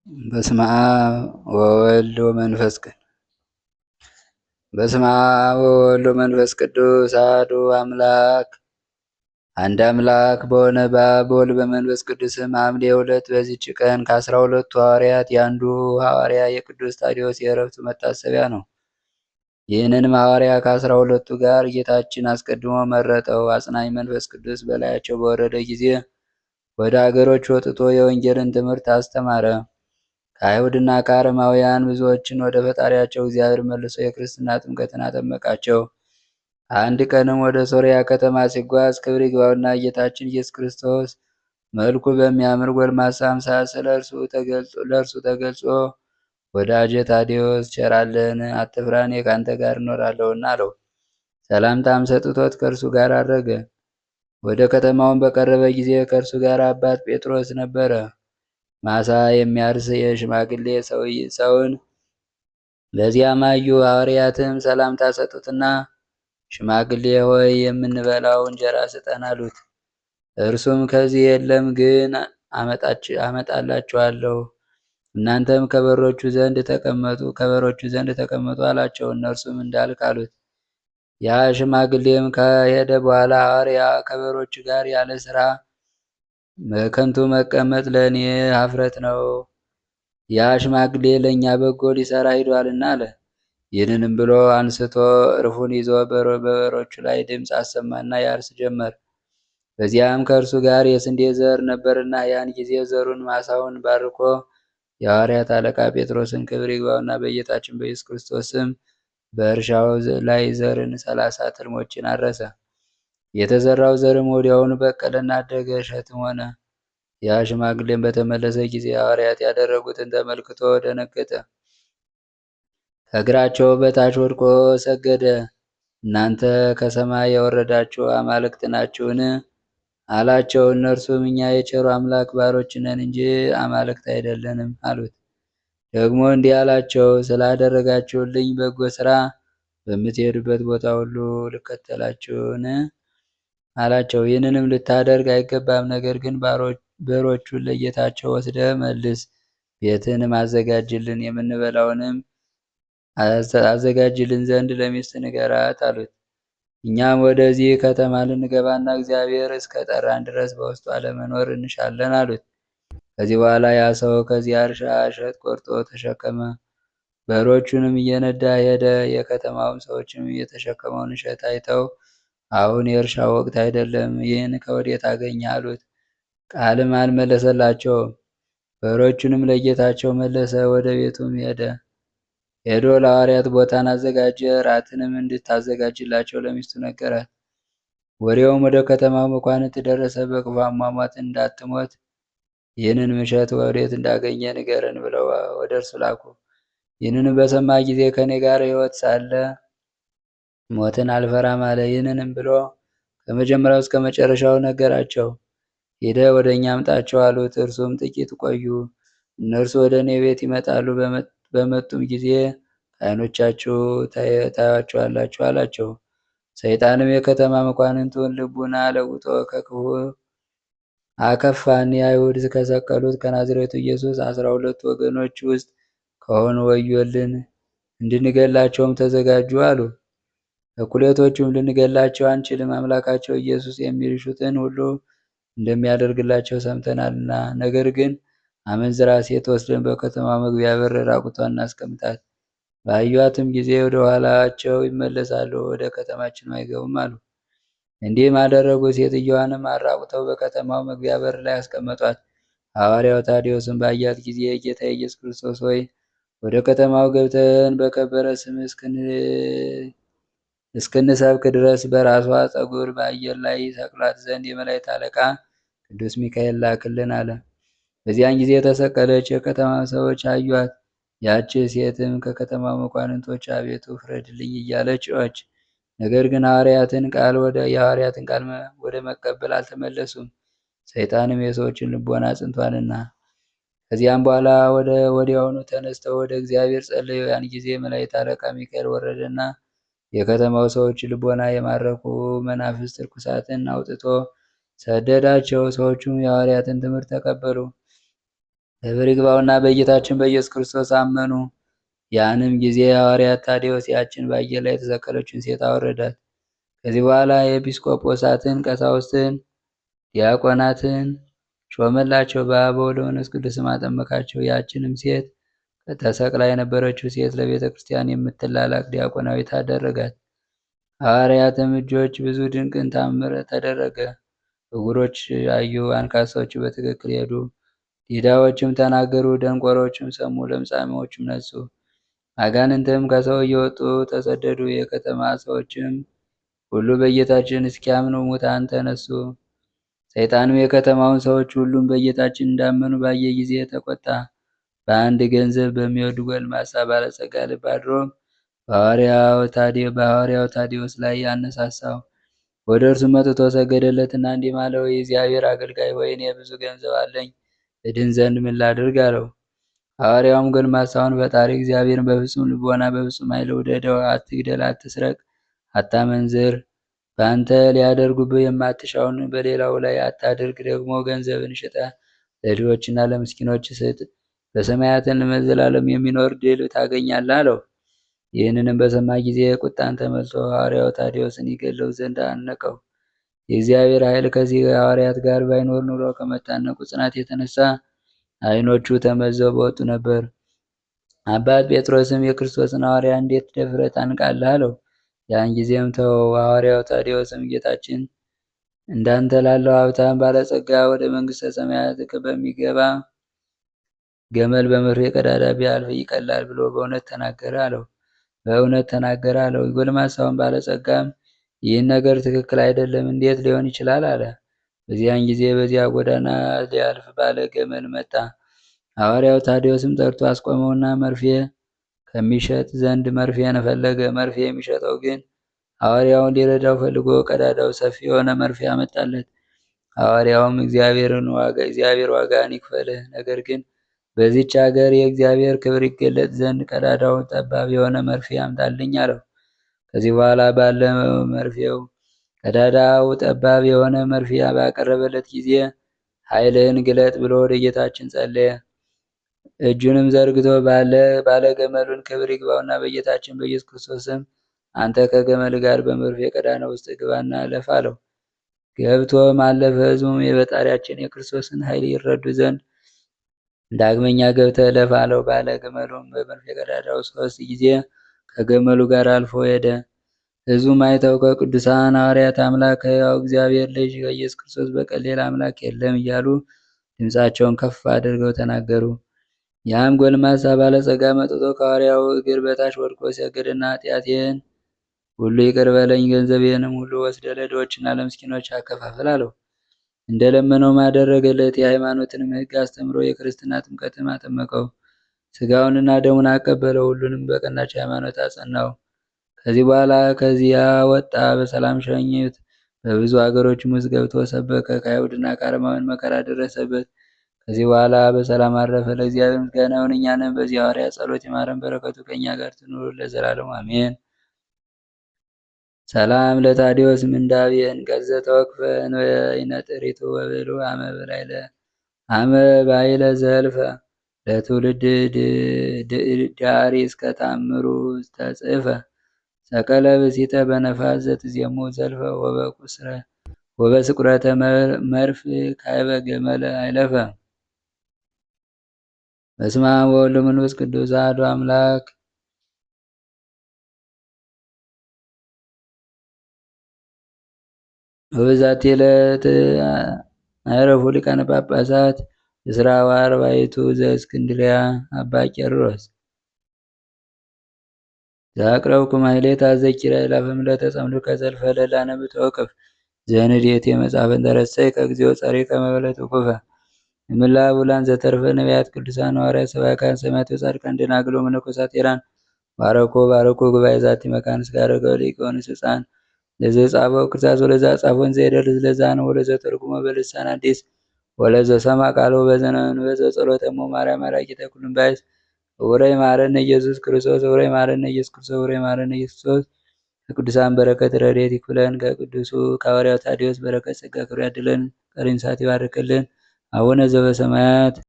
በስመ አብ ወወልድ ወመንፈስ ቅዱስ በስመ አብ ወወልድ ወመንፈስ ቅዱስ አሐዱ አምላክ አንድ አምላክ በሆነ በአብ በወልድ በመንፈስ ቅዱስም ሐምሌ 2 በዚች ቀን ከ12ቱ ሐዋርያት የአንዱ ሐዋርያ የቅዱስ ታዲዮስ የዕረፍቱ መታሰቢያ ነው። ይህንንም ሐዋርያ ከ12ቱ ጋር ጌታችን አስቀድሞ መረጠው። አጽናኝ መንፈስ ቅዱስ በላያቸው በወረደ ጊዜ ወደ አገሮች ወጥቶ የወንጌልን ትምህርት አስተማረ። ከአይሁድና ከአረማውያን ብዙዎችን ወደ ፈጣሪያቸው እግዚአብሔር መልሶ የክርስትና ጥምቀትን አጠመቃቸው። አንድ ቀንም ወደ ሶርያ ከተማ ሲጓዝ ክብር ይግባውና ጌታችን ኢየሱስ ክርስቶስ መልኩ በሚያምር ጎልማሳ አምሳል ለእርሱ ተገልጾ ወዳጄ ታዲዮስ ቸራለን አትፍራ፣ እኔ ከአንተ ጋር እኖራለሁና አለው። ሰላምታም ሰጥቶት ከእርሱ ጋር አረገ። ወደ ከተማውን በቀረበ ጊዜ ከእርሱ ጋር አባት ጴጥሮስ ነበረ። ማሳ የሚያርስ የሽማግሌ ሰውን በዚያም አዩ። ሐዋርያትም ሰላምታ ሰጡትና ሽማግሌ ሆይ የምንበላው እንጀራ ስጠን አሉት። እርሱም ከዚህ የለም፣ ግን አመጣላችኋለሁ፣ እናንተም ከበሮቹ ዘንድ ተቀመጡ አላቸው። እነርሱም እንዳልክ አሉት። ያ ሽማግሌም ከሄደ በኋላ ሐዋርያ ከበሮቹ ጋር ያለ ስራ በከንቱ መቀመጥ ለእኔ ኀፍረት ነው። ያ ሽማግሌ ለእኛ በጎ ሊሰራ ሂዷልና አለ። ይህንንም ብሎ አንስቶ እርፉን ይዞ በበሮቹ ላይ ድምፅ አሰማና ያርስ ጀመር። በዚያም ከእርሱ ጋር የስንዴ ዘር ነበርና ያን ጊዜ ዘሩን ማሳውን ባርኮ የሐዋርያት አለቃ ጴጥሮስን ክብር ይግባውና በጌታችን በኢየሱስ ክርስቶስ ስም በእርሻው ላይ ዘርን 30 ትልሞችን አረሰ። የተዘራው ዘርም ወዲያውኑ በቀለና አደገ፣ እሸትም ሆነ። ያ ሽማግሌም በተመለሰ ጊዜ ሐዋርያት ያደረጉትን ተመልክቶ ደነገጠ። ከእግራቸው በታች ወድቆ ሰገደ። እናንተ ከሰማይ የወረዳችሁ አማልክት ናችሁን? አላቸው። እነርሱም እኛ የቸሩ አምላክ ባሮች ነን እንጂ አማልክት አይደለንም አሉት። ደግሞ እንዲህ አላቸው፣ ስላደረጋችሁልኝ በጎ ስራ በምትሄዱበት ቦታ ሁሉ ልከተላችሁን? አላቸው። ይህንንም ልታደርግ አይገባም፣ ነገር ግን በሮቹን ለጌታቸው ወስደህ መልስ፣ ቤትንም አዘጋጅልን፣ የምንበላውንም አዘጋጅልን ዘንድ ለሚስት ንገራት አሉት። እኛም ወደዚህ ከተማ ልንገባና እግዚአብሔር እስከ ጠራን ድረስ በውስጧ ለመኖር እንሻለን አሉት። ከዚህ በኋላ ያ ሰው ከዚያ እርሻ እሸት ቆርጦ ተሸከመ፣ በሮቹንም እየነዳ ሄደ። የከተማውም ሰዎችም የተሸከመውን እሸት አይተው አሁን የእርሻ ወቅት አይደለም፣ ይህን ከወዴት አገኘ አሉት። ቃልም አልመለሰላቸውም። በሮቹንም ለጌታቸው መለሰ። ወደ ቤቱም ሄዶ ለሐዋርያት ቦታን አዘጋጀ። ራትንም እንድታዘጋጅላቸው ለሚስቱ ነገራት። ወሬውም ወደ ከተማው መኳንንት ደረሰ። በክፉ አሟሟት እንዳትሞት ይህንን እሸት ወዴት እንዳገኘ ንገረን ብለው ወደ እርሱ ላኩ። ይህንንም በሰማ ጊዜ ከእኔ ጋር ሕይወት ሳለ ሞትን አልፈራም አለ። ይህንንም ብሎ ከመጀመሪያው እስከ መጨረሻው ነገራቸው። ሄደ ወደ እኛ አምጣቸው አሉት። እርሱም ጥቂት ቆዩ፣ እነርሱ ወደ እኔ ቤት ይመጣሉ፣ በመጡም ጊዜ ከዓይኖቻችሁ ታዩአቸዋላችሁ አላቸው። ሰይጣንም የከተማ መኳንንቱን ልቡና ለውጦ ከክፉ አከፋን። የአይሁድ ከሰቀሉት ከናዝሬቱ ኢየሱስ 12 ወገኖች ውስጥ ከሆኑ ወዮልን፣ እንድንገላቸውም ተዘጋጁ አሉ። እኩሌቶቹም ልንገላቸው አንችልም፣ አምላካቸው ኢየሱስ የሚሹትን ሁሉ እንደሚያደርግላቸው ሰምተናልና። ነገር ግን አመንዝራ ሴት ወስደን በከተማ መግቢያ በር ራቁቷን እናስቀምጣት፣ ባዩአትም ጊዜ ወደ ኋላቸው ይመለሳሉ፣ ወደ ከተማችን አይገቡም አሉ። እንዲህም አደረጉ። ሴትዮዋንም አራቁተው በከተማው መግቢያ በር ላይ አስቀመጧት። ሐዋርያው ታዲዮስም ባያት ጊዜ ጌታ ኢየሱስ ክርስቶስ ሆይ ወደ ከተማው ገብተን በከበረ ስም እስክንሰብክ ድረስ በራሷ ጠጉር በአየር ላይ ሰቅሏት ዘንድ የመላእክት አለቃ ቅዱስ ሚካኤል ላክልን አለ። በዚያን ጊዜ የተሰቀለች የከተማ ሰዎች አዩአት። ያች ሴትም ከከተማው መኳንንቶች አቤቱ ፍረድልኝ እያለች ጮኸች። ነገር ግን የሐዋርያትን ቃል ወደ መቀበል አልተመለሱም፣ ሰይጣንም የሰዎችን ልቦና አጽንቷልና። ከዚያም በኋላ ወዲያውኑ ተነስተው ወደ እግዚአብሔር ጸለዩ። ያን ጊዜ መላእክት አለቃ ሚካኤል ወረደና የከተማው ሰዎች ልቦና የማረኩ መናፍስት ርኩሳትን አውጥቶ ሰደዳቸው። ሰዎቹም የሐዋርያትን ትምህርት ተቀበሉ። ክብር ይግባውና በጌታችን በኢየሱስ ክርስቶስ አመኑ። ያንም ጊዜ ሐዋርያት ታዴዎስ ያችን በአየር ላይ የተሰቀለችውን ሴት አወረዳት። ከዚህ በኋላ የኤጲስቆጶሳትን፣ ቀሳውስትን፣ ዲያቆናትን ሾመላቸው። በአብ ወወልድ ወመንፈስ ቅዱስም አጠመቃቸው። ያችንም ሴት ተሰቅላ የነበረችው ሴት ለቤተ ክርስቲያን የምትላላክ ዲያቆናዊት አደረጋት። ሐዋርያትም እጆች ብዙ ድንቅን ታምር ተደረገ። ዕውሮች አዩ፣ አንካሶች በትክክል ሄዱ፣ ዲዳዎችም ተናገሩ፣ ደንቆሮችም ሰሙ፣ ለምጻሞችም ነጹ። አጋንንትም ከሰው እየወጡ ተሰደዱ። የከተማ ሰዎችም ሁሉ በጌታችን እስኪያምኑ ሙታን ተነሱ። ሰይጣንም የከተማውን ሰዎች ሁሉም በጌታችን እንዳመኑ ባየ ጊዜ ተቆጣ። በአንድ ገንዘብ በሚወድ ጎልማሳ ባለጸጋ ልብ አድሮም በሐዋርያው ታዴዎስ ላይ ያነሳሳው። ወደ እርሱ መጥቶ ሰገደለትና እንዲህ አለው፣ የእግዚአብሔር አገልጋይ ሆይ እኔ ብዙ ገንዘብ አለኝ፣ እድን ዘንድ ምን ላድርግ አለው። ሐዋርያውም ጎልማሳውን ፈጣሪ እግዚአብሔርን በፍጹም ልቦና በፍጹም ኃይል ውደደው፣ አትግደል፣ አትስረቅ፣ አታመንዝር፣ በአንተ ሊያደርጉብህ የማትሻውን በሌላው ላይ አታድርግ፣ ደግሞ ገንዘብን ሽጠህ ለድሆችና ለምስኪኖች ስጥ፣ በሰማያትን ለዘላለም የሚኖር ድል ታገኛለህ አለው። ይህንንም በሰማ ጊዜ ቁጣን ተመልቶ ሐዋርያው ታዴዎስን ይገድለው ዘንድ አነቀው። የእግዚአብሔር ኃይል ከዚህ ሐዋርያት ጋር ባይኖር ኑሮ ከመታነቁ ጽናት የተነሳ ዓይኖቹ ተመዘው በወጡ ነበር። አባት ጴጥሮስም የክርስቶስን ሐዋርያ እንዴት ደፍረህ ታንቃለህ? አለው። ያን ጊዜም ተወው። ሐዋርያው ታዴዎስም ጌታችን እንዳንተ ላለው ሀብታም ባለጸጋ ወደ መንግሥተ ሰማያት በሚገባ ገመል በመርፌ ቀዳዳ ቢያልፍ ይቀላል ብሎ በእውነት ተናገረ አለው። በእውነት ተናገረ አለው። ጎልማሳውን ባለጸጋም ይህን ነገር ትክክል አይደለም፣ እንዴት ሊሆን ይችላል? አለ። በዚያን ጊዜ በዚያ ጎዳና ሊያልፍ ባለ ገመል መጣ። ሐዋርያው ታዴዎስም ጠርቶ አስቆመውና መርፌ ከሚሸጥ ዘንድ መርፌን ፈለገ። መርፌ የሚሸጠው ግን ሐዋርያውን ሊረዳው ፈልጎ ቀዳዳው ሰፊ የሆነ መርፌ አመጣለት። ሐዋርያውም እግዚአብሔር ዋጋን ይክፈልህ፣ ነገር ግን በዚች ሀገር የእግዚአብሔር ክብር ይገለጥ ዘንድ ቀዳዳው ጠባብ የሆነ መርፌ አምጣልኝ አለው። ከዚህ በኋላ ባለ መርፌው ቀዳዳው ጠባብ የሆነ መርፌ ባቀረበለት ጊዜ ኃይልህን ግለጥ ብሎ ወደ ጌታችን ጸለየ። እጁንም ዘርግቶ ባለ ገመሉን ክብር ይግባውና በጌታችን በኢየሱስ ክርስቶስ ስም አንተ ከገመል ጋር በመርፌ ቀዳዳ ውስጥ ግባና እለፍ አለው። ገብቶም አለፈ። ሕዝቡም የፈጣሪያችን የክርስቶስን ኃይል ይረዱ ዘንድ ዳግመኛ ገብተህ እለፍ አለው። ባለ ገመሉም በመርፌ ቀዳዳው 3 ጊዜ ከገመሉ ጋር አልፎ ሄደ። ሕዝቡም አይተው ከቅዱሳን ሐዋርያት አምላክ ከሕያው እግዚአብሔር ልጅ ከኢየሱስ ክርስቶስ በቀር ሌላ አምላክ የለም እያሉ ድምፃቸውን ከፍ አድርገው ተናገሩ። ያም ጎልማሳ ባለጸጋ መጥቶ ከሐዋርያው እግር በታች ወድቆ ሰገደና ኃጢአቴን ሁሉ ይቅር በለኝ፣ ገንዘቤንም ሁሉ ወስደህ ለድሆችና ለምስኪኖች አከፋፍል አለው። እንደለመነውም አደረገለት። የሃይማኖትንም ሕግ አስተምሮ የክርስትና ጥምቀትም አጠመቀው። ሥጋውንና ደሙን አቀበለው። ሁሉንም በቀናች ሃይማኖት አጸናው። ከዚህ በኋላ ከዚያ ወጣ። በሰላም ሸኙት። በብዙ አገሮችም ውስጥ ገብቶ ሰበከ። ከአይሁድና ከአረማውያን መከራ ደረሰበት። ከዚህ በኋላ በሰላም አረፈ። ለእግዚአብሔር ምስጋና ይሁን፣ እኛንም በዚህ ሐዋርያ ጸሎት ይማረን፣ በረከቱ ከእኛ ጋር ትኑር ለዘላለሙ አሜን። ሰላም ለታዲዮስ ምንዳቤን ቀዘ ተወክፈን ወይነጥሪቱ ወብሉ አመ ባይለ ዘልፈ ለትውልድ ዳሪ እስከ ታምሩ ተጽፈ ሰቀለ ብሲተ በነፋስ ዘትዜሙ ዘልፈ ወበስቁረተ መርፍ ካይበ ገመለ አይለፈ። በስመ አብ ወወልድ ወመንፈስ ቅዱስ አሐዱ አምላክ። በዛቲ ዕለት አረፉ ሊቃነ ጳጳሳት እስራ ወአርባዕቱ ዘእስክንድርያ አባ ቄርሎስ ዘአቅረብኩ ማሕሌተ አዘኪራ ይላፈም ለተጸምዱ ከዘልፈ ለላነብ ተወቅፍ ዘንዴት የመጽሐፈን ተረሰይ ከጊዜው ጸሪቀ መበለት ውኩፈ እምላ ቡላን ዘተርፈ ነቢያት ቅዱሳን ሐዋርያት ሰባክያን ሰማዕታት ወጻድቃን ደናግል ወመነኮሳት ሄራን ባረኮ ጉባኤ ዛቲ መካን እስከ አረጋዊ ሊቃውንት ሕፃን ለዘ ጻፈው ክርስቶስ ወለዛ ጻፎን ዘይደርስ ለዛ ነው ወለዘ ተርጉሞ በልሳን አዲስ ወለዘ ሰማ ቃሎ በዘነን በዘ ጸሎተሙ ማርያም አራቂተ ኩሉም ባይስ ወሬ ማረነ ኢየሱስ ክርስቶስ ወሬ ማረነ ኢየሱስ ክርስቶስ ወሬ ማረነ ኢየሱስ ክርስቶስ። ከቅዱሳን በረከት ረድኤት ይክፈለን። ከቅዱሱ ከሐዋርያው ታዴዎስ በረከት ጸጋ ክብር ያድለን። ቀሪን ሰዓት ይባርክልን። አቡነ ዘበሰማያት